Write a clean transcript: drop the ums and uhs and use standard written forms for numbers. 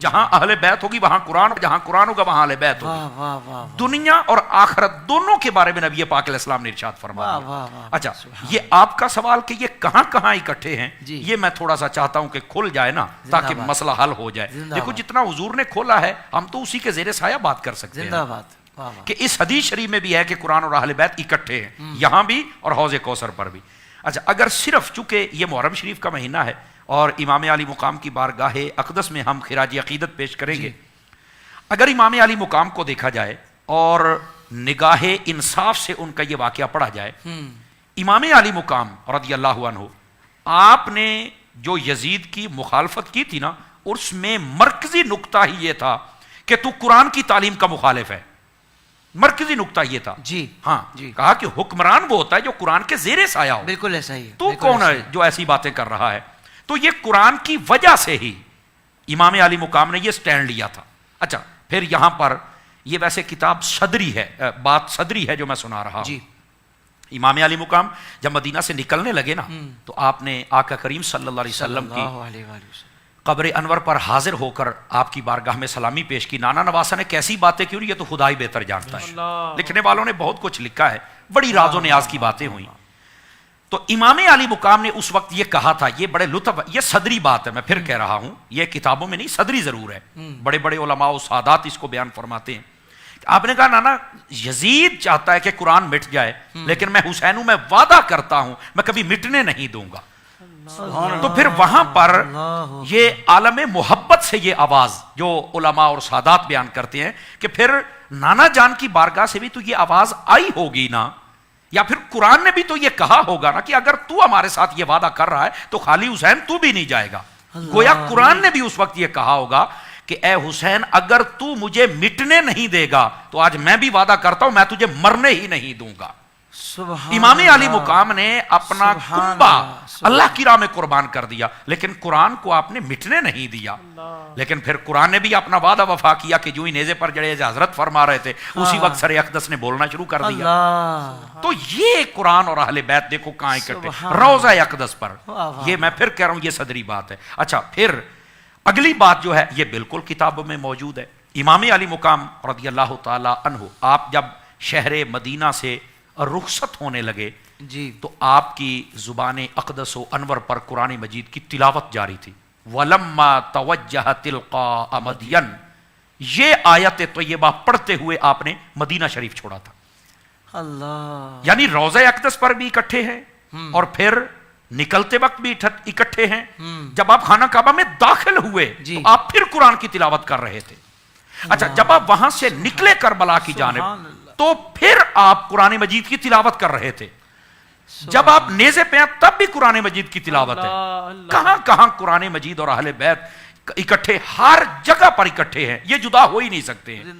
جہاں اہل بیت ہوگی وہاں قرآن، جہاں قرآن ہوگا وہاں اہل بیت ہوگی. دنیا اور آخرت دونوں کے بارے میں نبی پاک علیہ السلام نے ارشاد فرمایا. اچھا یہ آپ کا سوال کہ یہ کہاں کہاں اکٹھے ہیں، یہ میں تھوڑا سا چاہتا ہوں کہ کھل جائے نا تاکہ مسئلہ حل ہو جائے. دیکھو جتنا حضور نے کھولا ہے ہم تو اسی کے زیر سایہ بات کر سکتے ہیں کہ اس حدیث شریف میں بھی ہے کہ قرآن اور اہل بیت اکٹھے ہیں یہاں بھی اور حوض کوثر پر بھی. اچھا اگر صرف چونکہ یہ محرم شریف کا مہینہ ہے اور امام علی مقام کی بارگاہ اقدس میں ہم خراج عقیدت پیش کریں گے، اگر امام علی مقام کو دیکھا جائے اور نگاہ انصاف سے ان کا یہ واقعہ پڑھا جائے، امام علی مقام رضی اللہ عنہ آپ نے جو یزید کی مخالفت کی تھی نا، اس میں مرکزی نقطہ ہی یہ تھا کہ تو قرآن کی تعلیم کا مخالف ہے. مرکزی نقطہ یہ تھا. جی ہاں کہا کہ حکمران وہ ہوتا ہے جو قرآن کے زیر سایہ ہو. بالکل ایسا ہی. تو کون ہے جو ایسی باتیں کر رہا ہے؟ تو یہ قرآن کی وجہ سے ہی امام علی مقام نے یہ سٹینڈ لیا تھا. اچھا پھر یہاں پر یہ ویسے کتاب صدری ہے، بات صدری ہے جو میں سنا رہا ہوں. امام علی مقام جب مدینہ سے نکلنے لگے نا تو آپ نے آقا کریم صلی اللہ علیہ وسلم کی قبر انور پر حاضر ہو کر آپ کی بارگاہ میں سلامی پیش کی. نانا نواسا نے کیسی باتیں کی، یہ تو خدا ہی بہتر جانتا ہے. لکھنے والوں نے بہت کچھ لکھا ہے، بڑی راز و نیاز کی باتیں ہوئیں. تو امام علی مقام نے اس وقت یہ کہا تھا، یہ بڑے لطف، یہ صدری بات ہے، میں پھر کہہ رہا ہوں یہ کتابوں میں نہیں، صدری ضرور ہے. بڑے بڑے علماء و سادات اس کو بیان فرماتے ہیں. آپ نے کہا نانا یزید چاہتا ہے کہ قرآن مٹ جائے، لیکن میں حسین ہوں، میں وعدہ کرتا ہوں میں کبھی مٹنے نہیں دوں گا. تو پھر وہاں پر یہ عالم محبت سے یہ آواز جو علماء اور سادات بیان کرتے ہیں کہ پھر نانا جان کی بارگاہ سے بھی تو یہ آواز آئی ہوگی نا، یا پھر قرآن نے بھی تو یہ کہا ہوگا نا کہ اگر تو ہمارے ساتھ یہ وعدہ کر رہا ہے تو خالی حسین تو بھی نہیں جائے گا. گویا قرآن نے بھی اس وقت یہ کہا ہوگا کہ اے حسین اگر تو مجھے مٹنے نہیں دے گا تو آج میں بھی وعدہ کرتا ہوں میں تجھے مرنے ہی نہیں دوں گا. امام علی مقام نے اپنا کنبہ اللہ کی راہ میں قربان کر دیا، لیکن قرآن کو آپ نے مٹنے نہیں دیا. لیکن پھر قرآن نے بھی اپنا وعدہ وفا کیا کہ جو ہی نیزے پر جڑے حضرت فرما رہے تھے اسی وقت سر اقدس نے بولنا شروع کر دیا. تو یہ قرآن اور اہل بیت دیکھو کہاں اکٹھے، روضہ اقدس پر. یہ میں پھر کہہ رہا ہوں یہ صدری بات ہے. اچھا پھر اگلی بات جو ہے یہ بالکل کتابوں میں موجود ہے. امام علی مقام رضی اللہ تعالی عنہ آپ جب شہر مدینہ سے رخصت ہونے لگے تو آپ کی زبان اقدس و انور پر قرآن مجید کی تلاوت جاری تھی. وَلَمَّا تَوَجَّهَ تِلْقَاءَ مَدْيَنَ، یہ آیت طیبہ پڑھتے ہوئے آپ نے مدینہ شریف چھوڑا تھا. اللہ، یعنی روضہ اقدس پر بھی اکٹھے ہیں اور پھر نکلتے وقت بھی اکٹھے ہیں. جب آپ خانہ کعبہ میں داخل ہوئے تو آپ پھر قرآن کی تلاوت کر رہے تھے. اچھا جب آپ وہاں سے نکلے کربلا کی جانب تو پھر آپ قرآن مجید کی تلاوت کر رہے تھے. جب آپ نیزے پہ ہیں تب بھی قرآن مجید کی تلاوت ہے. کہاں کہاں قرآن مجید اور اہل بیت اکٹھے، ہر جگہ پر اکٹھے ہیں، یہ جدا ہو ہی نہیں سکتے ہیں.